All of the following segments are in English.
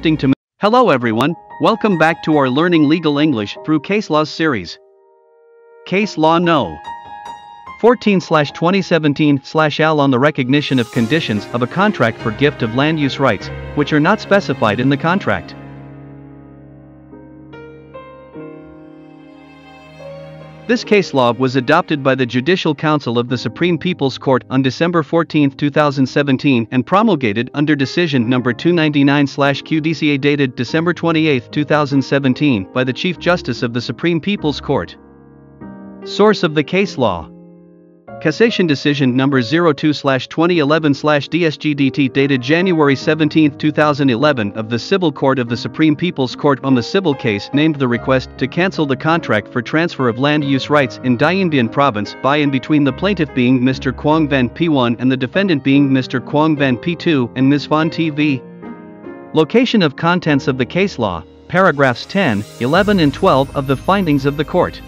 shifting to... Hello everyone, welcome back to our Learning Legal English through Case Laws series. Case Law No. 14/2017/L on the recognition of conditions of a contract for gift of land use rights, which are not specified in the contract. This case law was adopted by the Judicial Council of the Supreme People's Court on December 14, 2017 and promulgated under Decision No. 299/QDCA dated December 28, 2017 by the Chief Justice of the Supreme People's Court. Source of the case law: Cassation Decision No. 02/2011/DSGDT dated January 17, 2011 of the Civil Court of the Supreme People's Court on the civil case named the request to cancel the contract for transfer of land use rights in Dien Bien Province by and between the plaintiff being Mr. Quang Van P1 and the defendant being Mr. Quang Van P2 and Ms. Van TV. Location of contents of the case law, paragraphs 10, 11 and 12 of the findings of the court.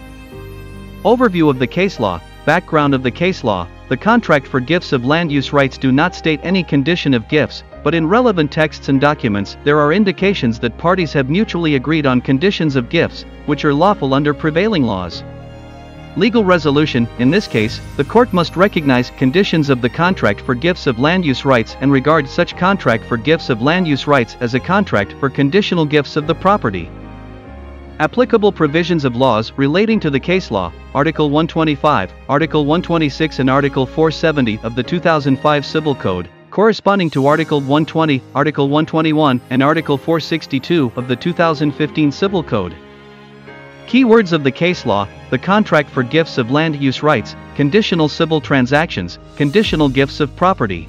Overview of the case law. Background of the case law: the contract for gifts of land use rights do not state any condition of gifts, but in relevant texts and documents there are indications that parties have mutually agreed on conditions of gifts, which are lawful under prevailing laws. Legal resolution: in this case, the court must recognize conditions of the contract for gifts of land use rights and regard such contract for gifts of land use rights as a contract for conditional gifts of the property. Applicable provisions of laws relating to the case law: Article 125, Article 126 and Article 470 of the 2005 Civil Code, corresponding to Article 120, Article 121, and Article 462 of the 2015 Civil Code. Keywords of the case law: the contract for gifts of land use rights, conditional civil transactions, conditional gifts of property.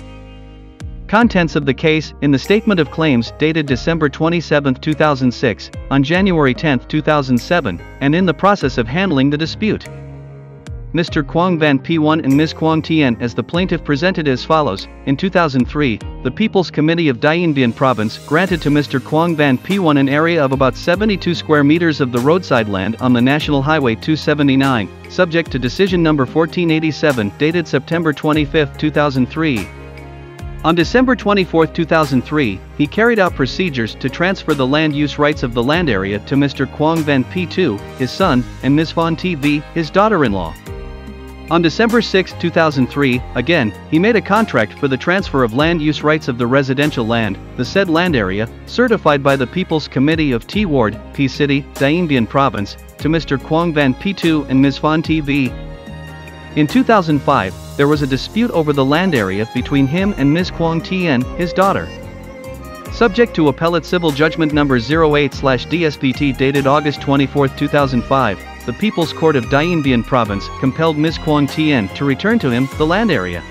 Contents of the case: in the Statement of Claims dated December 27, 2006, on January 10, 2007, and in the process of handling the dispute. Mr. Quang Van P1 and Ms. Quang Tien as the plaintiff presented as follows. In 2003, the People's Committee of Dien Bien Province granted to Mr. Quang Van P1 an area of about 72 square meters of the roadside land on the National Highway 279, subject to Decision No. 1487 dated September 25, 2003. On December 24, 2003, he carried out procedures to transfer the land use rights of the land area to Mr. Quang Van P2, his son, and Ms. Van TV, his daughter-in-law. On December 6, 2003, again, he made a contract for the transfer of land use rights of the residential land, the said land area, certified by the People's Committee of T Ward, P City, Dien Bien Province, to Mr. Quang Van P2 and Ms. Van TV. In 2005, there was a dispute over the land area between him and Ms. Quang Tien, his daughter. Subject to Appellate Civil Judgment No. 08/DSPT dated August 24, 2005, the People's Court of Dien Bien Province compelled Ms. Quang Tien to return to him the land area.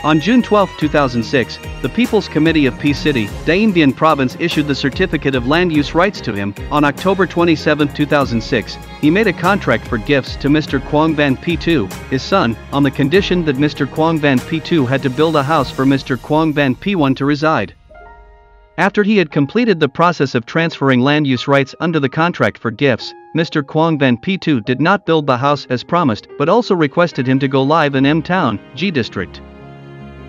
On June 12, 2006, the People's Committee of P City, Dien Bien Province issued the Certificate of Land Use Rights to him. On October 27, 2006, he made a contract for gifts to Mr. Quang Van P2, his son, on the condition that Mr. Quang Van P2 had to build a house for Mr. Quang Van P1 to reside. After he had completed the process of transferring land use rights under the contract for gifts, Mr. Quang Van P2 did not build the house as promised but also requested him to go live in M Town, G District.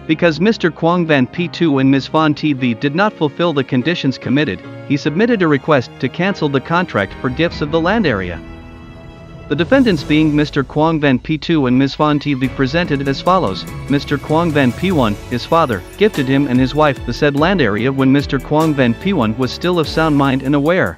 Because Mr. Quang Van P2 and Ms. Van TV did not fulfill the conditions committed, he submitted a request to cancel the contract for gifts of the land area. The defendants being Mr. Quang Van P2 and Ms. Van TV presented as follows. Mr. Quang Van P1, his father, gifted him and his wife the said land area when Mr. Quang Van P1 was still of sound mind and aware.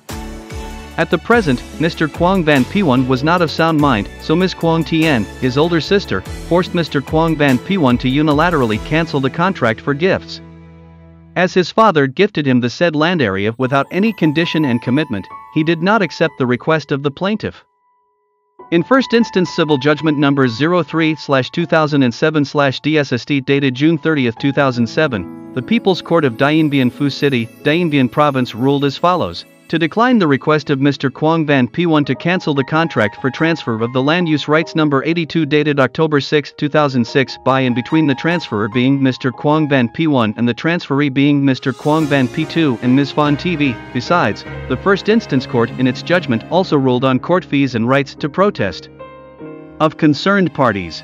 At the present, Mr. Quang Van P1 was not of sound mind, so Ms. Quang Tien, his older sister, forced Mr. Quang Van P1 to unilaterally cancel the contract for gifts. As his father gifted him the said land area without any condition and commitment, he did not accept the request of the plaintiff. In first instance Civil Judgment No. 03/2007/DSST dated June 30, 2007, the People's Court of Dien Bien Phu City, Dien Bien Province ruled as follows. To decline the request of Mr. Quang Van P1 to cancel the contract for transfer of the land use rights No. 82 dated October 6, 2006 by and between the transferor being Mr. Quang Van P1 and the transferee being Mr. Quang Van P2 and Ms. Van TV. Besides, the first instance court in its judgment also ruled on court fees and rights to protest of concerned parties.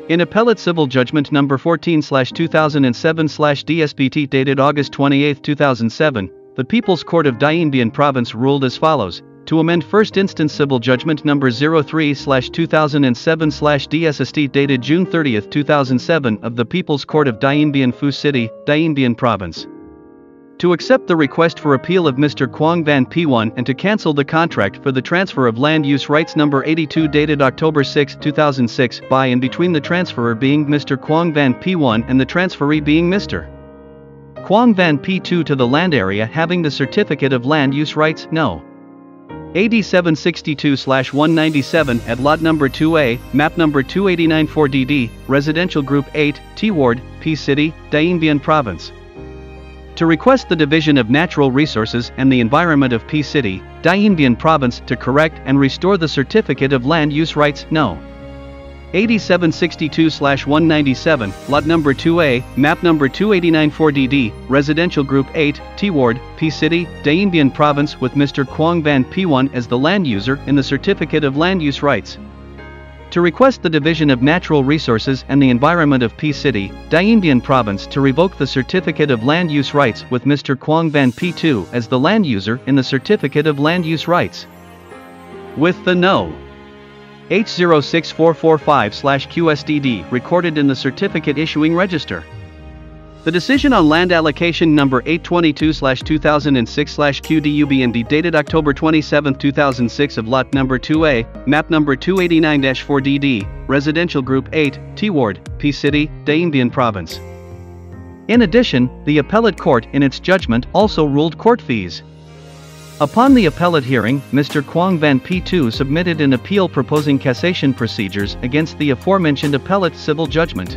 In Appellate Civil Judgment No. 14/2007/DSPT dated August 28, 2007, the People's Court of Dien Bien Province ruled as follows: to amend First Instance Civil Judgment Number 03/2007/DSST dated June 30, 2007 of the People's Court of Dien Bien Phu City, Dien Bien Province. To accept the request for appeal of Mr. Quang Van P1 and to cancel the contract for the transfer of land use rights number 82 dated October 6, 2006 by and between the transferor being Mr. Quang Van P1 and the transferee being Mr. Quang Van P2 to the land area having the certificate of land use rights No. AD 762/197 at lot number 2A, map number 2894DD, residential group 8, T Ward, P City, Dien Bien Province. To request the Division of Natural Resources and the Environment of P City, Dien Bien Province to correct and restore the certificate of land use rights No. AD 762/197, lot number 2A, map number 2894DD, residential group 8, T Ward, P City, Dien Bien Province with Mr. Quang Van P1 as the land user in the certificate of land use rights. To request the Division of Natural Resources and the Environment of P City, Dien Bien Province to revoke the certificate of land use rights with Mr. Quang Van P2 as the land user in the certificate of land use rights. With the No. H06445/QSDD recorded in the certificate issuing register. The decision on land allocation number 822/2006/QDUBND dated October 27, 2006 of lot number 2A, map number 289-4DD, residential group 8, T Ward, P City, Dien Bien Province. In addition, the appellate court in its judgment also ruled court fees. Upon the appellate hearing, Mr. Quang Van P2 submitted an appeal proposing cassation procedures against the aforementioned appellate civil judgment.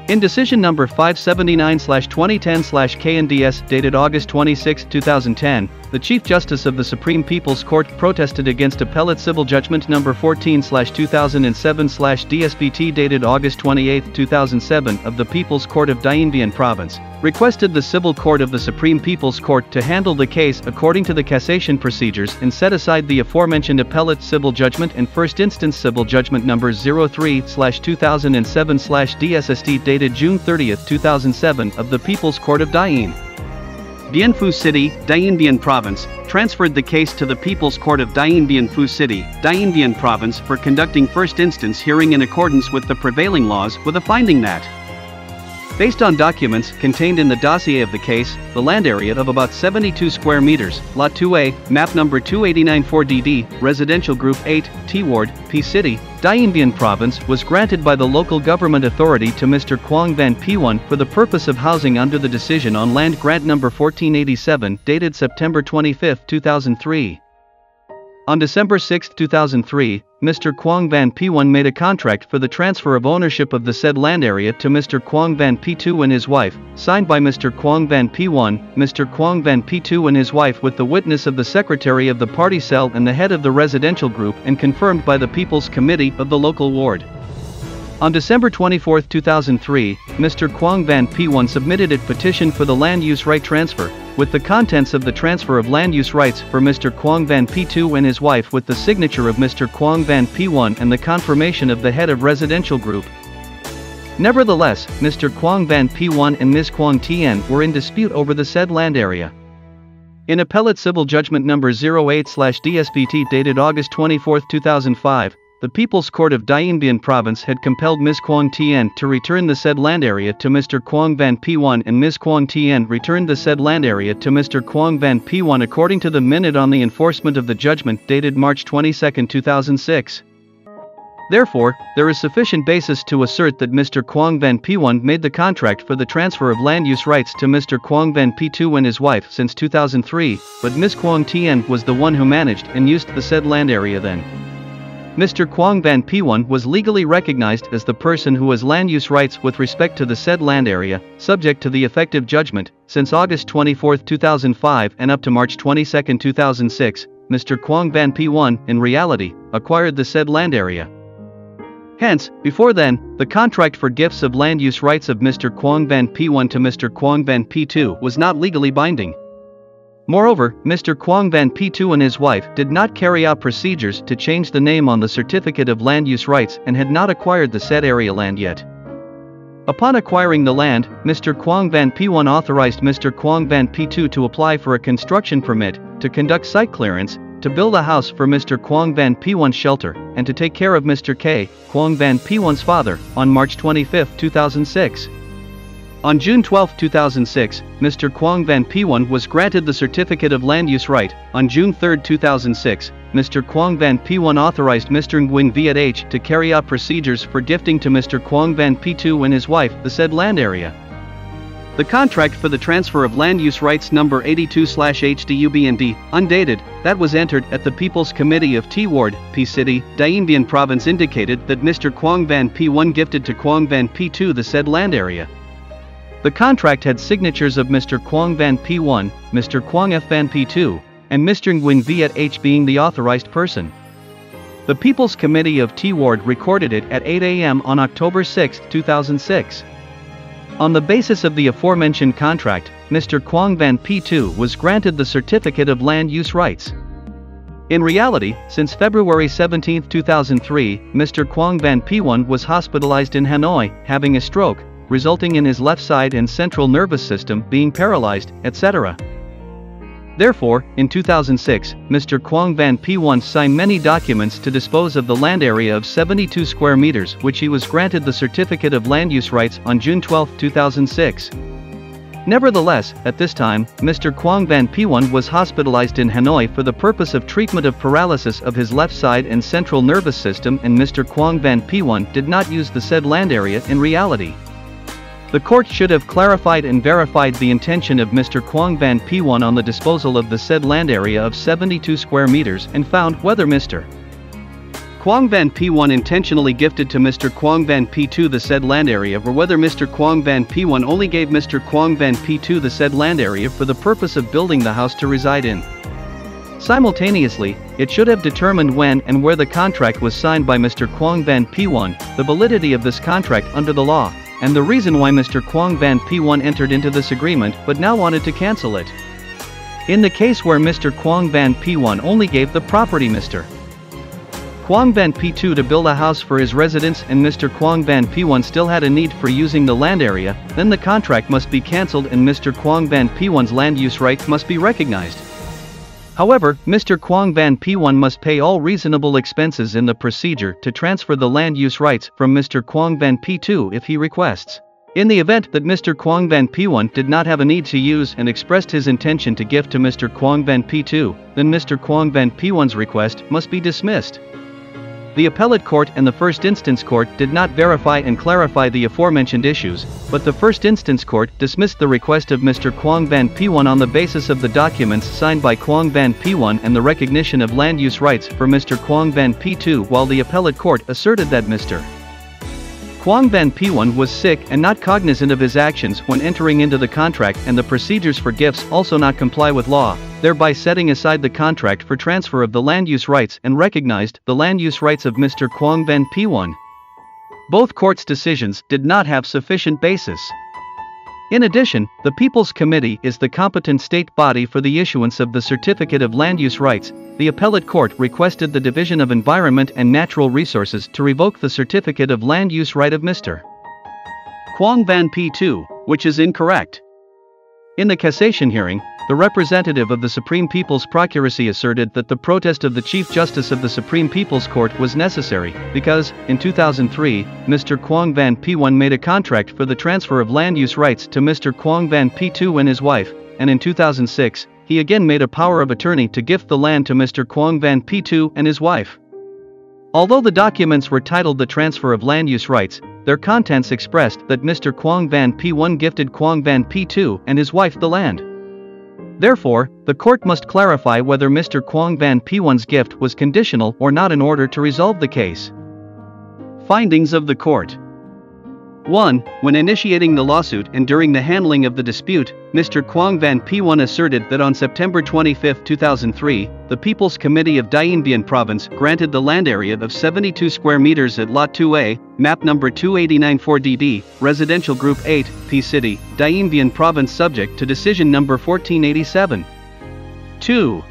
In decision number 579/2010/KNDS dated August 26, 2010, the Chief Justice of the Supreme People's Court protested against appellate civil judgment number 14/2007/DSBT dated August 28, 2007 of the People's Court of Dien Bien Province, requested the Civil Court of the Supreme People's Court to handle the case according to the cassation procedures and set aside the aforementioned appellate civil judgment and first instance civil judgment number 03/2007/DSST dated June 30, 2007 of the People's Court of Dien Bien Phu City, Dien Bien Province, transferred the case to the People's Court of Dien Bien Phu City, Dien Bien Province for conducting first instance hearing in accordance with the prevailing laws with a finding that, based on documents contained in the dossier of the case, the land area of about 72 square meters, lot 2A, map number 2894DD, residential group 8, T Ward, P City, Dien Bien Province was granted by the local government authority to Mr. Quang Van P1 for the purpose of housing under the decision on land grant number 1487 dated September 25, 2003. On December 6, 2003, Mr. Quang Van P1 made a contract for the transfer of ownership of the said land area to Mr. Quang Van P2 and his wife, signed by Mr. Quang Van P1, Mr. Quang Van P2 and his wife with the witness of the secretary of the party cell and the head of the residential group and confirmed by the People's Committee of the local ward. On December 24, 2003, Mr. Quang Van P1 submitted a petition for the land use right transfer, with the contents of the transfer of land use rights for Mr. Quang Van P2 and his wife with the signature of Mr. Quang Van P1 and the confirmation of the head of residential group. Nevertheless, Mr. Quang Van P1 and Ms. Quang Tien were in dispute over the said land area. In appellate civil judgment number 08/DSBT dated August 24, 2005, the People's Court of Dien Bien Province had compelled Ms. Quang Tien to return the said land area to Mr. Quang Van P1 and Ms. Quang Tien returned the said land area to Mr. Quang Van P1 according to the minute on the enforcement of the judgment dated March 22, 2006. Therefore, there is sufficient basis to assert that Mr. Quang Van P1 made the contract for the transfer of land use rights to Mr. Quang Van P2 and his wife since 2003, but Ms. Quang Tien was the one who managed and used the said land area then. Mr. Quang Van P1 was legally recognized as the person who has land use rights with respect to the said land area, subject to the effective judgment, since August 24, 2005 and up to March 22, 2006, Mr. Quang Van P1, in reality, acquired the said land area. Hence, before then, the contract for gifts of land use rights of Mr. Quang Van P1 to Mr. Quang Van P2 was not legally binding. Moreover, Mr. Quang Van P2 and his wife did not carry out procedures to change the name on the certificate of land use rights and had not acquired the said area land yet. Upon acquiring the land, Mr. Quang Van P1 authorized Mr. Quang Van P2 to apply for a construction permit, to conduct site clearance, to build a house for Mr. Quang Van P1's shelter, and to take care of Mr. K, Quang Van P1's father, on March 25, 2006. On June 12, 2006, Mr. Quang Van P1 was granted the Certificate of Land Use Right. On June 3, 2006, Mr. Quang Van P1 authorized Mr. Nguyen Viet H to carry out procedures for gifting to Mr. Quang Van P2 and his wife the said land area. The contract for the transfer of land use rights number 82/HDUBND, undated, that was entered at the People's Committee of T Ward, P City, Dien Bien Province indicated that Mr. Quang Van P1 gifted to Quang Van P2 the said land area. The contract had signatures of Mr. Quang Van P1, Mr. Quang F Van P2, and Mr. Nguyen Viet H being the authorized person. The People's Committee of T Ward recorded it at 8 a.m. on October 6, 2006. On the basis of the aforementioned contract, Mr. Quang Van P2 was granted the Certificate of Land Use Rights. In reality, since February 17, 2003, Mr. Quang Van P1 was hospitalized in Hanoi, having a stroke, resulting in his left side and central nervous system being paralyzed, etc. Therefore, in 2006, Mr. Quang Van P1 signed many documents to dispose of the land area of 72 square meters, which he was granted the Certificate of Land Use Rights on June 12, 2006. Nevertheless, at this time, Mr. Quang Van P1 was hospitalized in Hanoi for the purpose of treatment of paralysis of his left side and central nervous system, and Mr. Quang Van P1 did not use the said land area in reality. The court should have clarified and verified the intention of Mr. Quang Van P1 on the disposal of the said land area of 72 square meters and found whether Mr. Quang Van P1 intentionally gifted to Mr. Quang Van P2 the said land area, or whether Mr. Quang Van P1 only gave Mr. Quang Van P2 the said land area for the purpose of building the house to reside in. Simultaneously, it should have determined when and where the contract was signed by Mr. Quang Van P1, the validity of this contract under the law, and the reason why Mr. Quang Van P1 entered into this agreement but now wanted to cancel it. In the case where Mr. Quang Van P1 only gave the property Mr. Quang Van P2 to build a house for his residence and Mr. Quang Van P1 still had a need for using the land area, then the contract must be cancelled and Mr. Quang Van P1's land use right must be recognized. However, Mr. Quang Van P1 must pay all reasonable expenses in the procedure to transfer the land use rights from Mr. Quang Van P2 if he requests. In the event that Mr. Quang Van P1 did not have a need to use and expressed his intention to gift to Mr. Quang Van P2, then Mr. Quang Van P1's request must be dismissed. The appellate court and the first instance court did not verify and clarify the aforementioned issues, but the first instance court dismissed the request of Mr. Quang Van P1 on the basis of the documents signed by Quang Van P1 and the recognition of land use rights for Mr. Quang Van P2, while the appellate court asserted that Mr. Quang Van P1 was sick and not cognizant of his actions when entering into the contract, and the procedures for gifts also not comply with law, thereby setting aside the contract for transfer of the land use rights and recognized the land use rights of Mr. Quang Van P1. Both courts' decisions did not have sufficient basis. In addition, the People's Committee is the competent state body for the issuance of the Certificate of Land Use Rights. The appellate court requested the Division of Environment and Natural Resources to revoke the Certificate of Land Use Right of Mr. Quang Van P2, which is incorrect. In the cassation hearing, the representative of the Supreme People's Procuracy asserted that the protest of the Chief Justice of the Supreme People's Court was necessary, because, in 2003, Mr. Quang Van P1 made a contract for the transfer of land use rights to Mr. Quang Van P2 and his wife, and in 2006, he again made a power of attorney to gift the land to Mr. Quang Van P2 and his wife. Although the documents were titled the Transfer of Land Use Rights, their contents expressed that Mr. Quang Van P1 gifted Quang Van P2 and his wife the land. Therefore, the court must clarify whether Mr. Quang Van P1's gift was conditional or not in order to resolve the case. Findings of the court. 1. When initiating the lawsuit and during the handling of the dispute, Mr. Quang Van P1 asserted that on September 25, 2003, the People's Committee of Dien Bien Province granted the land area of 72 square meters at Lot 2A, map number 2894DB, Residential Group 8, P City, Dien Bien Province subject to decision number 1487. 2.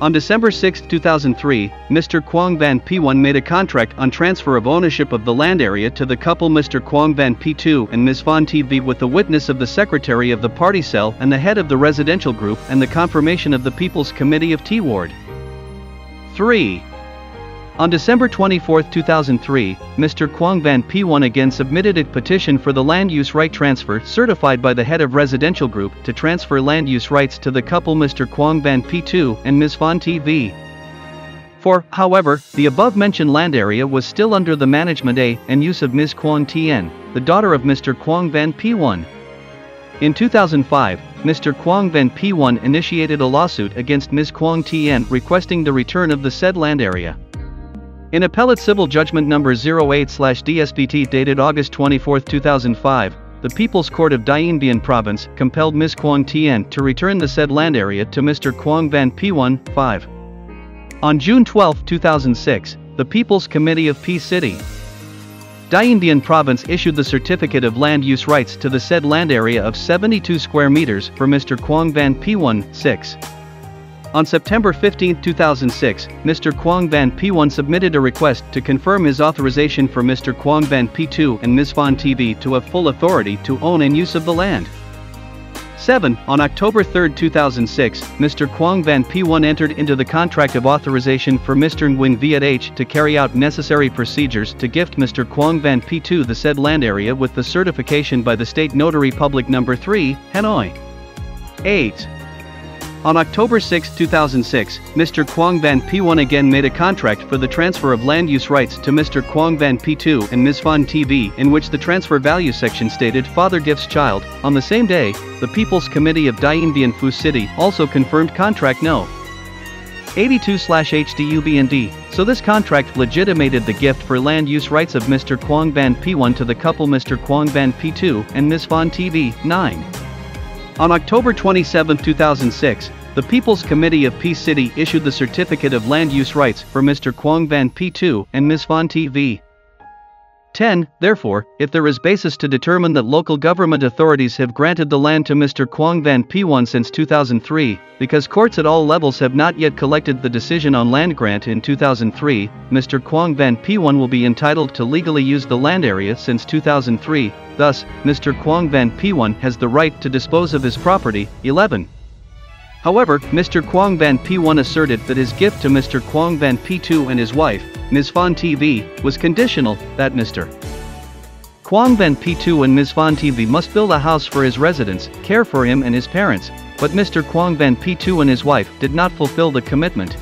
On December 6, 2003, Mr. Quang Van P1 made a contract on transfer of ownership of the land area to the couple Mr. Quang Van P2 and Ms. Van TV with the witness of the secretary of the party cell and the head of the residential group and the confirmation of the People's Committee of T Ward. 3. On December 24, 2003, Mr. Quang Van P1 again submitted a petition for the land use right transfer certified by the head of residential group to transfer land use rights to the couple Mr. Quang Van P2 and Ms. Van TV. 4. However, the above-mentioned land area was still under the management and use of Ms. Quang Tien, the daughter of Mr. Quang Van P1. In 2005, Mr. Quang Van P1 initiated a lawsuit against Ms. Quang Tien requesting the return of the said land area. In Appellate Civil Judgment Number 08/DSPT dated August 24, 2005, the People's Court of Dien Bien Province compelled Ms. Quang Tien to return the said land area to Mr. Quang Van P1, 5. On June 12, 2006, the People's Committee of Peace City, Dien Bien Province issued the certificate of land use rights to the said land area of 72 square meters for Mr. Quang Van P1, 6. On September 15, 2006, Mr. Quang Van P1 submitted a request to confirm his authorization for Mr. Quang Van P2 and Ms. Van TV to have full authority to own and use of the land. 7. On October 3, 2006, Mr. Quang Van P1 entered into the contract of authorization for Mr. Nguyen Viet H to carry out necessary procedures to gift Mr. Quang Van P2 the said land area with the certification by the State Notary Public No. 3, Hanoi. 8. On October 6, 2006, Mr. Quang Van P1 again made a contract for the transfer of land use rights to Mr. Quang Van P2 and Ms. Van TV in which the transfer value section stated father gifts child. On the same day, the People's Committee of Dien Bien Phu City also confirmed contract No. 82/HDUBND, so this contract legitimated the gift for land use rights of Mr. Quang Van P1 to the couple Mr. Quang Van P2 and Ms. Van TV. 9. On October 27, 2006, the People's Committee of Peace City issued the Certificate of Land Use Rights for Mr. Quang Van P2 and Ms. Van TV. 10. Therefore, if there is basis to determine that local government authorities have granted the land to Mr. Quang Van P1 since 2003, because courts at all levels have not yet collected the decision on land grant in 2003, Mr. Quang Van P1 will be entitled to legally use the land area since 2003, thus, Mr. Quang Van P1 has the right to dispose of his property. 11. However, Mr. Quang Van P1 asserted that his gift to Mr. Quang Van P2 and his wife, Ms. Van TV, was conditional, that Mr. Quang Van P2 and Ms. Van TV must build a house for his residence, care for him and his parents, but Mr. Quang Van P2 and his wife did not fulfill the commitment.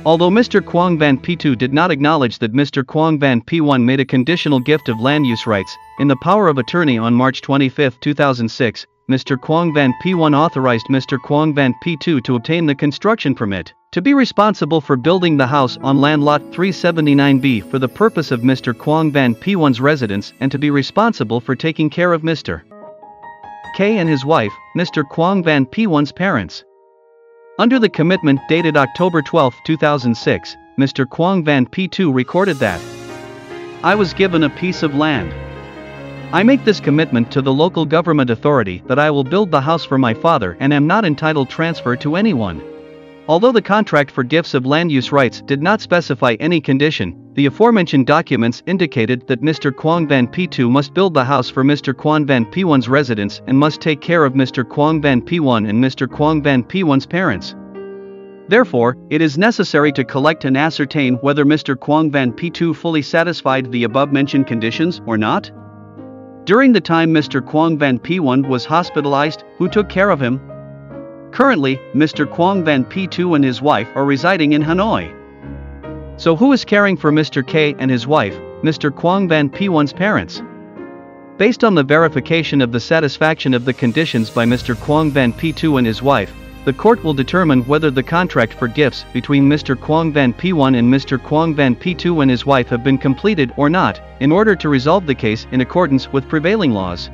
Although Mr. Quang Van P2 did not acknowledge that Mr. Quang Van P1 made a conditional gift of land use rights, in the power of attorney on March 25, 2006, Mr. Quang Van P1 authorized Mr. Quang Van P2 to obtain the construction permit, to be responsible for building the house on land lot 379B for the purpose of Mr. Quang Van P1's residence and to be responsible for taking care of Mr. K and his wife, Mr. Quang Van P1's parents. Under the commitment dated October 12, 2006, Mr. Quang Van P2 recorded that, I was given a piece of land. I make this commitment to the local government authority that I will build the house for my father and am not entitled transfer to anyone. Although the contract for gifts of land use rights did not specify any condition, the aforementioned documents indicated that Mr. Quang Van P2 must build the house for Mr. Quang Van P1's residence and must take care of Mr. Quang Van P1 and Mr. Quang Van P1's parents. Therefore, it is necessary to collect and ascertain whether Mr. Quang Van P2 fully satisfied the above-mentioned conditions or not. During the time Mr. Quang Van P1 was hospitalized, who took care of him? Currently, Mr. Quang Van P2 and his wife are residing in Hanoi. So who is caring for Mr. K and his wife, Mr. Quang Van P1's parents? Based on the verification of the satisfaction of the conditions by Mr. Quang Van P2 and his wife, the court will determine whether the contract for gifts between Mr. Quang Van P1 and Mr. Quang Van P2 and his wife have been completed or not, in order to resolve the case in accordance with prevailing laws.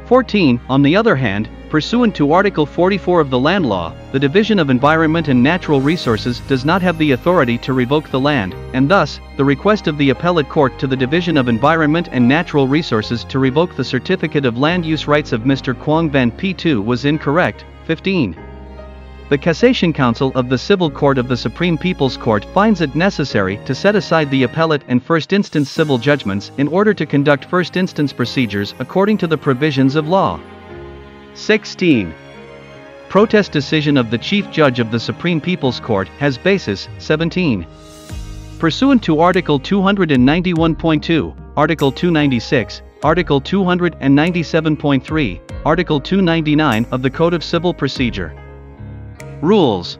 14. On the other hand, pursuant to Article 44 of the Land Law, the Division of Environment and Natural Resources does not have the authority to revoke the land, and thus, the request of the Appellate Court to the Division of Environment and Natural Resources to revoke the Certificate of Land Use Rights of Mr. Quang Van P2 was incorrect. 15. The Cassation Council of the Civil Court of the Supreme People's Court finds it necessary to set aside the appellate and first instance civil judgments in order to conduct first instance procedures according to the provisions of law. 16. Protest decision of the Chief Judge of the Supreme People's Court has basis. 17. Pursuant to Article 291.2, Article 296, Article 297.3, Article 299 of the Code of Civil Procedure. Rules.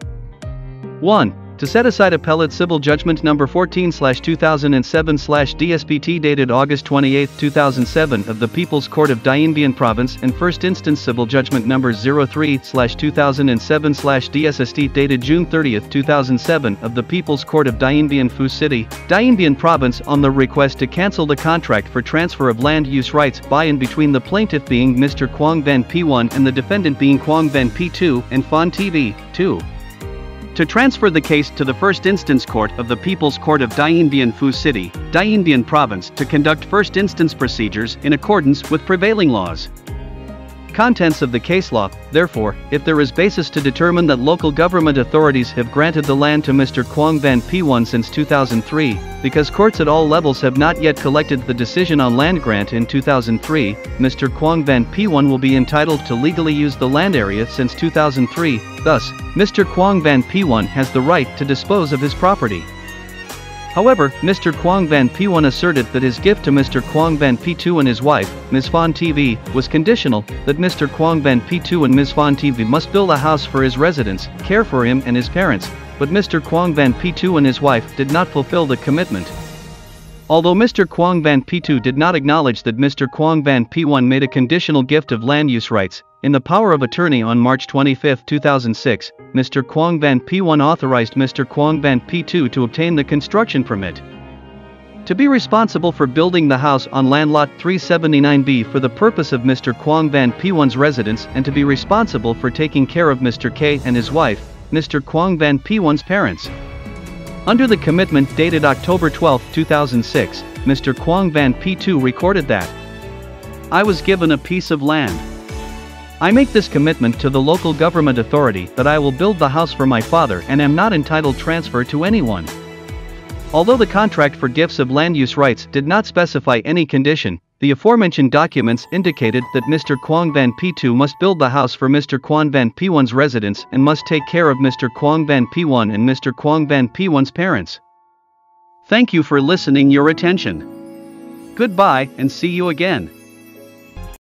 1. To set aside appellate civil judgment number 14/2007/DSPT dated August 28, 2007 of the People's Court of Dien Bien Province and first instance civil judgment number 03/2007/DSST dated June 30, 2007 of the People's Court of Dien Bien Phu City, Dien Bien Province on the request to cancel the contract for transfer of land use rights by and between the plaintiff being Mr. Quang Van P1 and the defendant being Quang Van P2 and Phan TV, 2. To transfer the case to the First Instance Court of the People's Court of Dien Bien Phu City, Dien Bien Province to conduct first instance procedures in accordance with prevailing laws. Contents of the case law. Therefore, if there is basis to determine that local government authorities have granted the land to Mr. Quang Van P1 since 2003, because courts at all levels have not yet collected the decision on land grant in 2003, Mr. Quang Van P1 will be entitled to legally use the land area since 2003, thus, Mr. Quang Van P1 has the right to dispose of his property. However, Mr. Quang Van P1 asserted that his gift to Mr. Quang Van P2 and his wife, Ms. Phan TV, was conditional, that Mr. Quang Van P2 and Ms. Phan TV must build a house for his residence, care for him and his parents, but Mr. Quang Van P2 and his wife did not fulfill the commitment. Although Mr. Quang Van P2 did not acknowledge that Mr. Quang Van P1 made a conditional gift of land use rights, in the power of attorney on March 25, 2006, Mr. Quang Van P1 authorized Mr. Quang Van P2 to obtain the construction permit. To be responsible for building the house on land lot 379B for the purpose of Mr. Quang Van P1's residence and to be responsible for taking care of Mr. K and his wife, Mr. Quang Van P1's parents. Under the commitment dated October 12, 2006, Mr. Quang Van P2 recorded that, "I was given a piece of land. I make this commitment to the local government authority that I will build the house for my father and am not entitled to transfer to anyone." Although the contract for gifts of land use rights did not specify any condition, the aforementioned documents indicated that Mr. Quang Van P2 must build the house for Mr. Quang Van P1's residence and must take care of Mr. Quang Van P1 and Mr. Quang Van P1's parents. Thank you for listening your attention. Goodbye and see you again.